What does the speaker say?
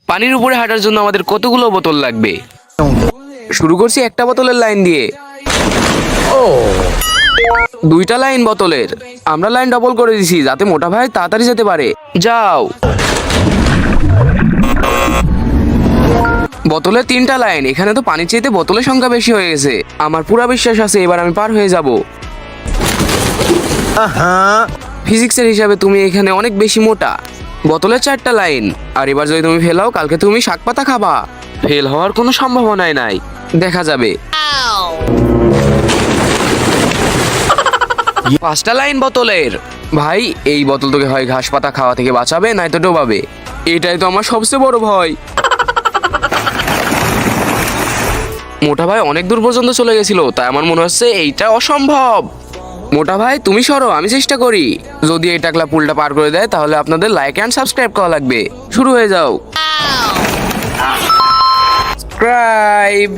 পানির উপরে হাঁটার জন্য আমাদের কতগুলো বোতল লাগবে? শুরু করছি একটা বোতলের লাইন দিয়ে। দুইটা লাইন বোতলের। আমরা লাইন ডবল করে দিছি যাতে মোটা ভাই তাড়াতাড়ি যেতে পারে। যাও। বোতলের তিনটা লাইন। এখানে তো পানির চাইতে বোতলের সংখ্যা বেশি হয়ে গেছে। আমার পুরা বিশ্বাস আছে এবার আমি পার হয়ে যাব। ফিজিক্সের হিসাবে তুমি এখানে অনেক বেশি মোটা। বোতলের চারটা লাইন। আর এবার যদি তুমি ফেল হও কালকে তুমি শাক পাতা খাবা। ফেল হওয়ার কোনো সম্ভাবনাই নাই, দেখা যাবে। পাঁচটা লাইন বোতলের। ভাই এই বোতল তোকে হয় ঘাস পাতা খাওয়া থেকে বাঁচাবে নয়তো ডোবাবে। এটাই তো আমার সবচেয়ে বড় ভয়। মোটা ভাই অনেক দূর পর্যন্ত চলে গেছিল, তাই আমার মনে হচ্ছে এইটা অসম্ভব। মোটা ভাই তুমি সরো, আমি চেষ্টা করি। যদি এই টাকলা পুলটা পার করে দেয় তাহলে আপনাদের লাইক এন্ড সাবস্ক্রাইব করা লাগবে। শুরু হয়ে যাও। সাবস্ক্রাইব।